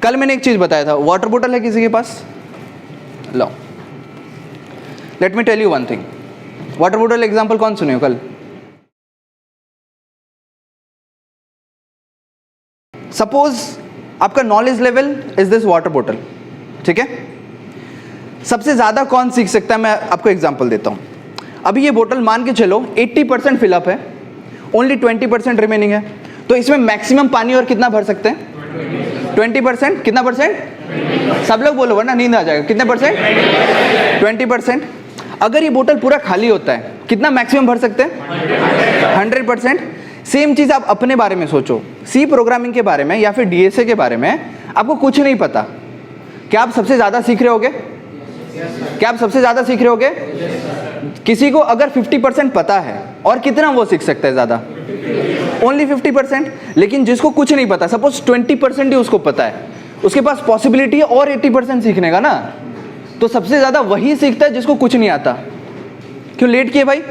कल मैंने एक चीज बताया था, वाटर बोतल है किसी के पास? लो, let me tell you one thing. Water बोतल एग्जांपल कौन सुने हो कल? सपोज आपका knowledge level is this water बोतल, ठीक है? सबसे ज्यादा कौन सीख सकता है? मैं आपको एग्जांपल देता हूं। अभी ये बोतल मान के चलो 80% फिलअप है, ओनली 20% रिमेनिंग है, तो इसमें मैक्सिमम पानी और कितना भर सकते हैं? 20%। कितना परसेंट? सब लोग बोलो वरना नींद आ जाएगा। कितने परसेंट? 20%। अगर ये बोतल पूरा खाली होता है, कितना मैक्सिमम भर सकते हैं? 100%। सेम चीज आप अपने बारे में सोचो, सी प्रोग्रामिंग के बारे में या फिर डीएसए के बारे में आपको कुछ नहीं पता, क्या आप सबसे ज्यादा सीख रहे होगे? क्या आप सबसे ज्यादा सीख रहे होगे? किसी को अगर 50% पता है और कितना वो सीख सकता है ज्यादा? ओनली 50%। लेकिन जिसको कुछ नहीं पता, सपोज 20% ही उसको पता है, उसके पास पॉसिबिलिटी है और 80% सीखने का ना, तो सबसे ज्यादा वही सीखता है जिसको कुछ नहीं आता। क्यों लेट किए भाई?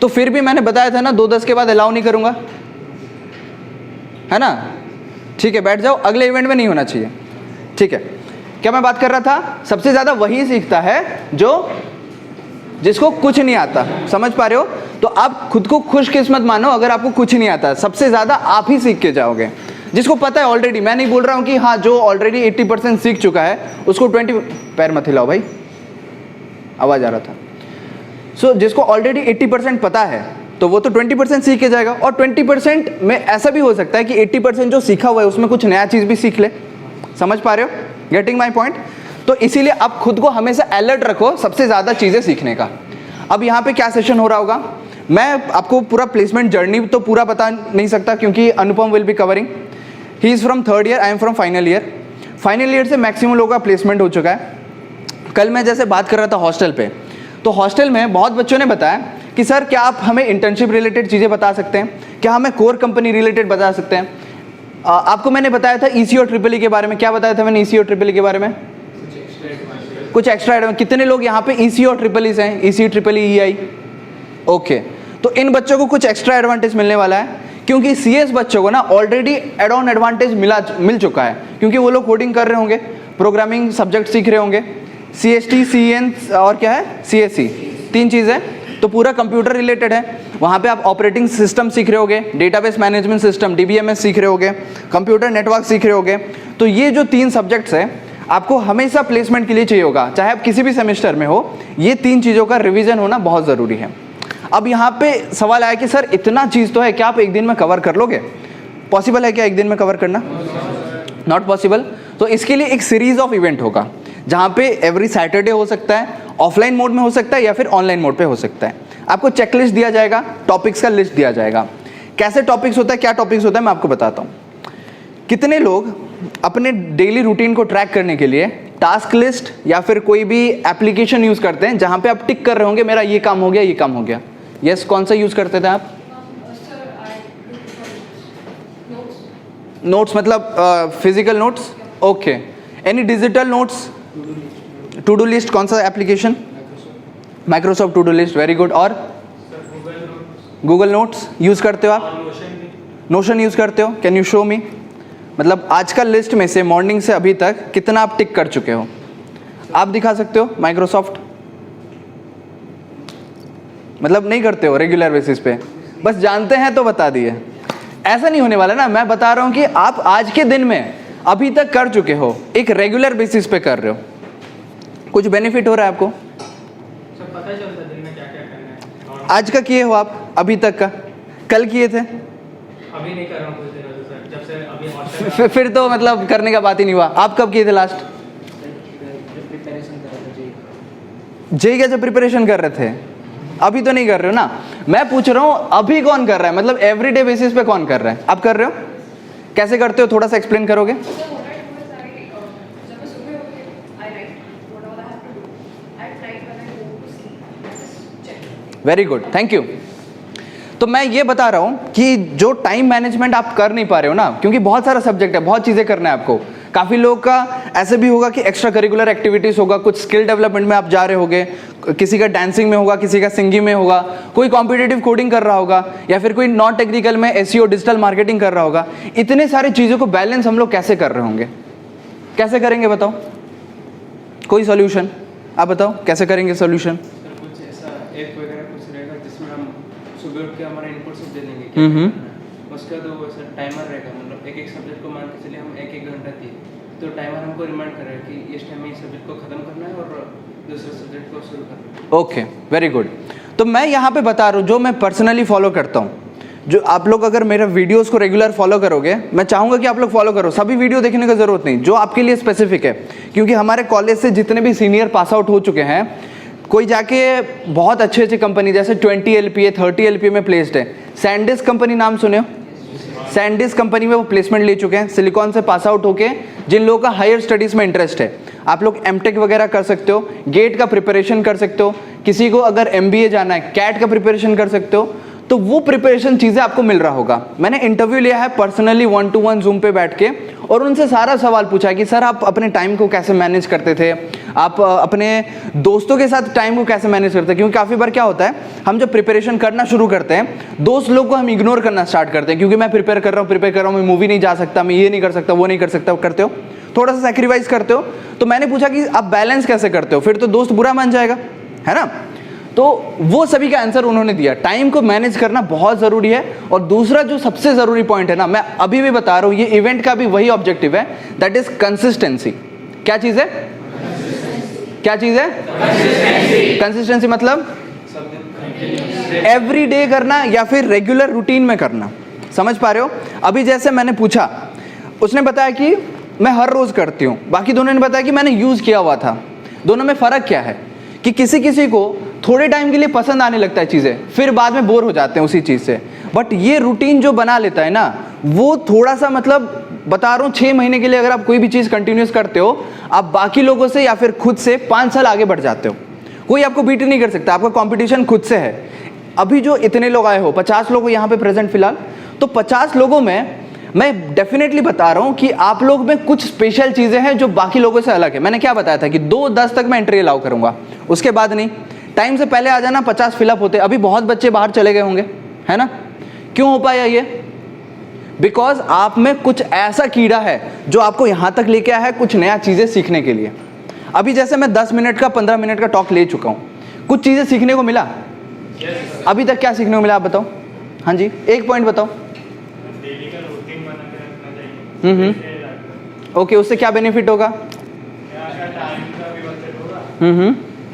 तो फिर भी मैंने बताया था ना 2:10 के बाद अलाउ नहीं करूंगा, है ना? ठीक है, बैठ जाओ, अगले इवेंट में नहीं होना चाहिए, ठीक है? क्या मैं बात कर रहा था? सबसे ज्यादा वही सीखता है जो जिसको कुछ नहीं आता। समझ पा रहे हो? तो आप खुद को खुशकिस्मत मानो अगर आपको कुछ नहीं आता, सबसे ज्यादा आप ही सीख के जाओगे। जिसको पता है ऑलरेडी, मैं नहीं बोल रहा हूं कि हाँ जो ऑलरेडी 80% सीख चुका है उसको 20, पैर मत हिलाओ भाई, आवाज आ रहा था। सो जिसको ऑलरेडी 80% पता है तो वो तो 20% सीख के जाएगा, और 20% में ऐसा भी हो सकता है कि 80% जो सीखा हुआ है उसमें कुछ नया चीज भी सीख ले। समझ पा रहे हो? Getting my point? तो इसीलिए आप खुद को हमेशा अलर्ट रखो सबसे ज्यादा चीजें सीखने का। अब यहाँ पे क्या सेशन हो रहा होगा, मैं आपको पूरा प्लेसमेंट जर्नी तो पूरा बता नहीं सकता क्योंकि Anupam will be covering. He is from 3rd year, I am from final year. Final year से मैक्सिमम लोगों का प्लेसमेंट हो चुका है। कल मैं जैसे बात कर रहा था हॉस्टल पे, तो हॉस्टल में बहुत बच्चों ने बताया कि सर क्या आप हमें इंटर्नशिप रिलेटेड चीज़ें बता सकते हैं, क्या हमें कोर कंपनी रिलेटेड बता सकते हैं। आपको मैंने बताया था ईसी और ट्रिपल ई के बारे में। क्या बताया था मैंने ईसी और ट्रिपल ई के बारे में? कुछ एक्स्ट्रा एडवांस। कितने लोग यहाँ पे ईसी और ट्रिपल ई से हैं? ईसी ट्रिपल ई आई, ओके। तो इन बच्चों को कुछ एक्स्ट्रा एडवांटेज मिलने वाला है, क्योंकि सीएस बच्चों को ना ऑलरेडी एड ऑन एडवांटेज मिल चुका है, क्योंकि वो लोग कोडिंग कर रहे होंगे, प्रोग्रामिंग सब्जेक्ट सीख रहे होंगे, सीएसटी, सीएन और क्या है, सीएससी, 3 चीज़ें। तो पूरा कंप्यूटर रिलेटेड है। वहाँ पे आप ऑपरेटिंग सिस्टम सीख रहे होगे, डेटाबेस मैनेजमेंट सिस्टम डीबीएमएस सीख रहे होगे, कंप्यूटर नेटवर्क सीख रहे होगे। तो ये जो 3 सब्जेक्ट्स हैं आपको हमेशा प्लेसमेंट के लिए चाहिए होगा, चाहे आप किसी भी सेमेस्टर में हो। ये 3 चीज़ों का रिवीजन होना बहुत ज़रूरी है। अब यहाँ पे सवाल आया कि सर इतना चीज़ तो है, क्या आप एक दिन में कवर कर लोगे? पॉसिबल है क्या एक दिन में कवर करना? Not possible. तो इसके लिए एक सीरीज ऑफ इवेंट होगा, जहाँ पे एवरी सैटरडे हो सकता है, ऑफलाइन मोड में हो सकता है या फिर ऑनलाइन मोड पे हो सकता है। आपको चेकलिस्ट दिया जाएगा, टॉपिक्स का लिस्ट दिया जाएगा। कैसे टॉपिक्स होता है, क्या टॉपिक्स होता है, मैं आपको बताता हूँ। कितने लोग अपने डेली रूटीन को ट्रैक करने के लिए टास्क लिस्ट या फिर कोई भी एप्लीकेशन यूज करते हैं, जहाँ पे आप टिक कर रहे होंगे मेरा ये काम हो गया, ये काम हो गया? यस, कौन सा यूज करते थे आप? नोट्स मतलब physical notes, okay. Any digital notes? To do list, कौन सा application? Microsoft to do list, very good. और गूगल नोट्स यूज करते हो आप? नोशन यूज करते हो? कैन यू शो मी, मतलब आज का लिस्ट में से मॉर्निंग से अभी तक कितना आप टिक कर चुके हो? आप दिखा सकते हो? माइक्रोसॉफ्ट मतलब नहीं करते हो रेगुलर बेसिस पे, बस जानते हैं तो बता दिए। ऐसा नहीं होने वाला ना, मैं बता रहा हूं कि आप आज के दिन में अभी तक कर चुके हो, एक रेगुलर बेसिस पे कर रहे हो, कुछ बेनिफिट हो रहा है आपको? सब पता चलता दिन में क्या क्या करना है। आज का किए हो आप? अभी तक का? कल किए थे? अभी नहीं कर रहा हूँ कुछ दिनों से सर, जब से अभी हॉस्टल फिर तो मतलब करने का बात ही नहीं हुआ। आप कब किए थे लास्ट? जेई का जब प्रिपरेशन कर रहे थे, अभी तो नहीं कर रहे हो ना। मैं पूछ रहा हूँ अभी कौन कर रहा है, मतलब एवरीडे बेसिस पे कौन कर रहा है? आप कर रहे हो? कैसे करते हो, थोड़ा सा एक्सप्लेन करोगे? Very good, thank you. तो मैं ये बता रहा हूँ कि जो टाइम मैनेजमेंट आप कर नहीं पा रहे हो ना, क्योंकि बहुत सारा सब्जेक्ट है, बहुत चीज़ें करना है आपको। काफ़ी लोगों का ऐसे भी होगा कि एक्स्ट्रा करिकुलर एक्टिविटीज़ होगा, कुछ स्किल डेवलपमेंट में आप जा रहे होगे, किसी का डांसिंग में होगा, किसी का सिंगिंग में होगा, कोई कॉम्पिटिटिव कोडिंग कर रहा होगा, या फिर कोई नॉन टेक्निकल में एसईओ डिजिटल मार्केटिंग कर रहा होगा। इतने सारी चीज़ों को बैलेंस हम लोग कैसे कर रहे होंगे? कैसे करेंगे बताओ? कोई सॉल्यूशन आप बताओ, कैसे करेंगे सॉल्यूशन? कुछ ऐसा ऐप वगैरह कुछ रहेगा जिसमें हम सुबह उठ के हमारा इनपुट सब दे देंगे क्या करना है। उसका तो वैसा टाइमर रहेगा, मतलब एक एक सब्जेक्ट को मान के चलिए हम एक एक घंटा दिए तो टाइमर हमको रिमाइंड करेगा कि इस टाइम में इस सब्जेक्ट को खत्म करना है और दूसरे सब्जेक्ट को शुरू करना है। Okay, very good. तो मैं यहाँ पे बता रहा हूँ जो मैं पर्सनली फॉलो करता हूँ। जो आप लोग अगर मेरे वीडियोस को रेगुलर फॉलो करोगे, मैं चाहूँगा कि आप लोग फॉलो करो। सभी वीडियो देखने की ज़रूरत नहीं, जो आपके लिए स्पेसिफिक है, क्योंकि हमारे कॉलेज से जितने भी सीनियर पास आउट हो चुके हैं, कोई जाके बहुत अच्छे अच्छे कंपनी जैसे 20 LPA 30 LPA में प्लेस्ड है। सैंडिस्क कंपनी नाम सुने हो? सैंडिस्क कंपनी में वो प्लेसमेंट ले चुके हैं, सिलिकॉन से पास आउट होके। जिन लोगों का हायर स्टडीज़ में इंटरेस्ट है, आप लोग एमटेक वगैरह कर सकते हो, गेट का प्रिपरेशन कर सकते हो। किसी को अगर MBA जाना है, कैट का प्रिपरेशन कर सकते हो। तो वो प्रिपरेशन चीज़ें आपको मिल रहा होगा। मैंने इंटरव्यू लिया है पर्सनली 1-to-1 जूम पे बैठ के, और उनसे सारा सवाल पूछा है कि सर आप अपने टाइम को कैसे मैनेज करते थे, आप अपने दोस्तों के साथ टाइम को कैसे मैनेज करते हैं। क्योंकि काफ़ी बार क्या होता है, हम जब प्रिपरेशन करना शुरू करते हैं, दोस्त लोग को हम इग्नोर करना स्टार्ट करते हैं, क्योंकि मैं प्रिपेयर कर रहा हूँ, मैं मूवी नहीं जा सकता, मैं ये नहीं कर सकता, वो नहीं कर सकता। करते हो थोड़ा सा सेक्रीफाइस करते हो। तो मैंने पूछा कि आप बैलेंस कैसे करते हो, फिर तो दोस्त बुरा मान जाएगा, है ना। तो वो सभी का आंसर उन्होंने दिया। टाइम को मैनेज करना बहुत ज़रूरी है। और दूसरा जो सबसे ज़रूरी पॉइंट है ना, मैं अभी भी बता रहा हूँ, ये इवेंट का भी वही ऑब्जेक्टिव है, दैट इज कंसिस्टेंसी। क्या चीज़ है? क्या चीज़ है? कंसिस्टेंसी मतलब एवरी डे करना या फिर रेगुलर रूटीन में करना। समझ पा रहे हो? अभी जैसे मैंने पूछा, उसने बताया कि मैं हर रोज़ करती हूँ, बाकी दोनों ने बताया कि मैंने यूज़ किया हुआ था। दोनों में फ़र्क क्या है कि किसी किसी को थोड़े टाइम के लिए पसंद आने लगता है चीज़ें, फिर बाद में बोर हो जाते हैं उसी चीज़ से। बट ये रूटीन जो बना लेता है ना, वो थोड़ा सा, मतलब बता रहा हूँ, 6 महीने के लिए अगर आप कोई भी चीज़ कंटिन्यूस करते हो, आप बाकी लोगों से या फिर खुद से 5 साल आगे बढ़ जाते हो। कोई आपको बीट नहीं कर सकता, आपका कॉम्पिटिशन खुद से है। अभी जो इतने लोग आए हो, 50 लोग यहाँ पे प्रेजेंट फिलहाल, तो 50 लोगों में मैं डेफिनेटली बता रहा हूँ कि आप लोग में कुछ स्पेशल चीज़ें हैं जो बाकी लोगों से अलग है। मैंने क्या बताया था कि 2:10 तक मैं एंट्री अलाउ करूँगा, उसके बाद नहीं। टाइम से पहले आ जाना, 50 फिलअप होते। अभी बहुत बच्चे बाहर चले गए होंगे, है ना। क्यों हो पाया ये? बिकॉज आप में कुछ ऐसा कीड़ा है जो आपको यहाँ तक लेके आया है कुछ नया चीज़ें सीखने के लिए। अभी जैसे मैं 10 मिनट का 15 मिनट का टॉक ले चुका हूँ, कुछ चीज़ें सीखने को मिला। अभी तक क्या सीखने को मिला आप बताओ? हाँ जी, एक पॉइंट बताओ। डेली का रूटीन बना के रखना चाहिए। ओके, उससे क्या बेनिफिट होगा? टाइम का भी बचत होगा,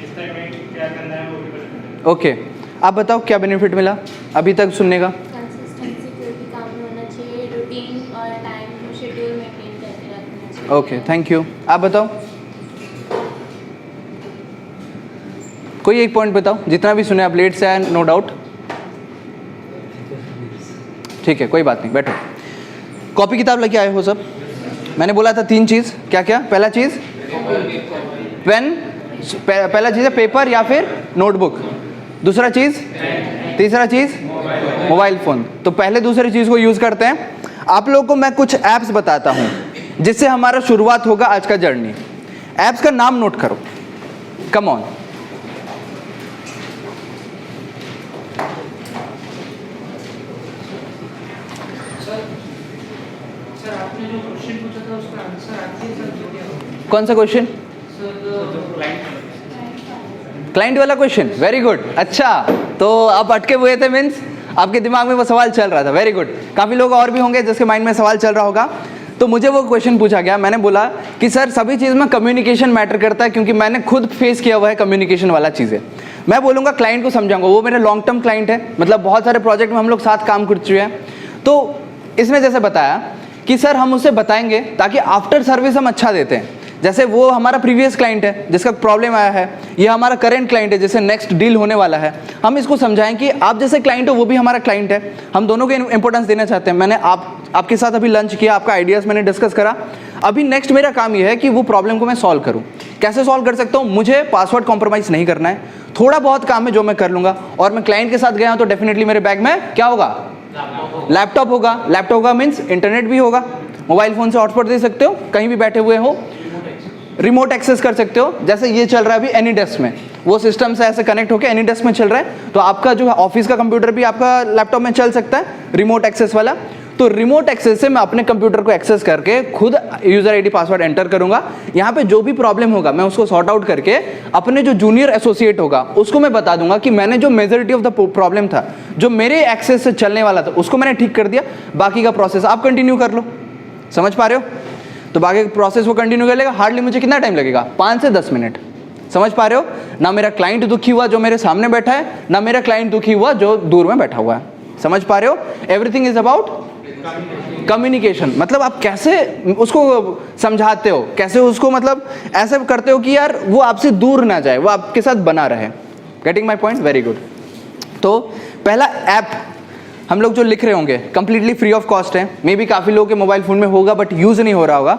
इस टाइम में क्या करना है वो भी बचत। ओके, आप बताओ क्या बेनिफिट मिला अभी तक सुनने का? कंसिस्टेंसी कोई भी काम में होना चाहिए, रूटीन और टाइम शेड्यूल मेंटेन करके रखना चाहिए। Okay, thank you. आप बताओ, कोई एक पॉइंट बताओ, जितना भी सुने आप। लेट से आए, नो डाउट। ठीक है, कोई बात नहीं, बैठो। कॉपी किताब लेके आए हो सब? मैंने बोला था 3 चीज़, क्या क्या? पहला चीज़ पेन, पहला चीज़ है पेपर या फिर नोटबुक। दूसरा चीज़, तीसरा चीज़ मोबाइल फ़ोन। तो पहले दूसरी चीज़ को यूज़ करते हैं। आप लोगों को मैं कुछ ऐप्स बताता हूँ जिससे हमारा शुरुआत होगा आज का जर्नी। ऐप्स का नाम नोट करो, कम ऑन। सर आपने जो क्वेश्चन पूछा था उसका आंसर आती है सर? जो क्या कौन सा क्वेश्चन? क्लाइंट वाला क्वेश्चन, वेरी गुड। अच्छा, तो आप अटके हुए थे, मीन्स आपके दिमाग में वो सवाल चल रहा था। Very good. काफ़ी लोग और भी होंगे जिसके माइंड में सवाल चल रहा होगा। तो मुझे वो क्वेश्चन पूछा गया, मैंने बोला कि सर सभी चीज़ में कम्युनिकेशन मैटर करता है, क्योंकि मैंने खुद फेस किया हुआ है कम्युनिकेशन वाला चीज़ें। मैं बोलूँगा क्लाइंट को समझाऊंगा, वो मेरे लॉन्ग टर्म क्लाइंट है, मतलब बहुत सारे प्रोजेक्ट में हम लोग साथ काम कर चुके हैं। तो इसने जैसे बताया कि सर हम उसे बताएंगे ताकि आफ्टर सर्विस हम अच्छा देते हैं। जैसे वो हमारा प्रीवियस क्लाइंट है जिसका प्रॉब्लम आया है, ये हमारा करंट क्लाइंट है जिसे नेक्स्ट डील होने वाला है। हम इसको समझाएं कि आप जैसे क्लाइंट हो वो भी हमारा क्लाइंट है, हम दोनों को इंपॉर्टेंस देना चाहते हैं। मैंने आपके साथ अभी लंच किया, आपका आइडियाज़ मैंने डिस्कस करा। अभी नेक्स्ट मेरा काम ये है कि वो प्रॉब्लम को मैं सॉल्व करूँ। कैसे सॉल्व कर सकता हूँ? मुझे पासवर्ड कॉम्प्रोमाइज़ नहीं करना है, थोड़ा बहुत काम है जो मैं कर लूंगा, और मैं क्लाइंट के साथ गया हूं तो डेफिनेटली मेरे बैग में क्या होगा, लैपटॉप होगा। लैपटॉप होगा मीन्स इंटरनेट भी होगा, मोबाइल फोन से हॉटस्पॉट दे सकते हो, कहीं भी बैठे हुए हो रिमोट एक्सेस कर सकते हो। जैसे ये चल रहा है अभी एनी डेस्क में, वो सिस्टम से ऐसे कनेक्ट होकर एनी डेस्क में चल रहा है, तो आपका जो है ऑफिस का कंप्यूटर भी आपका लैपटॉप में चल सकता है, रिमोट एक्सेस वाला। तो रिमोट एक्सेस से मैं अपने कंप्यूटर को एक्सेस करके खुद यूजर आईडी पासवर्ड एंटर करूंगा। यहाँ पे जो भी प्रॉब्लम होगा मैं उसको सॉर्ट आउट करके अपने जो जूनियर एसोसिएट होगा उसको मैं बता दूंगा कि मैंने जो मेजॉरिटी ऑफ द प्रॉब्लम था, जो मेरे एक्सेस से चलने वाला था, उसको मैंने ठीक कर दिया। बाकी का प्रोसेस आप कंटिन्यू कर लो। समझ पा रहे हो? तो बाकी प्रोसेस वो कंटिन्यू कर लेगा। हार्डली मुझे कितना टाइम लगेगा, 5 से 10 मिनट। समझ पा रहे हो? ना मेरा क्लाइंट दुखी हुआ जो मेरे सामने बैठा है, ना मेरा क्लाइंट दुखी हुआ जो दूर में बैठा हुआ है। समझ पा रहे हो? Everything is about communication. मतलब आप कैसे उसको समझाते हो, कैसे उसको मतलब ऐसे करते हो कि यार वो आपसे दूर ना जाए, वो आपके साथ बना रहे। Getting my point? Very good. तो पहला ऐप हम लोग जो लिख रहे होंगे कंप्लीटली फ्री ऑफ कॉस्ट है। मे बी काफ़ी लोगों के मोबाइल फ़ोन में होगा बट यूज़ नहीं हो रहा होगा।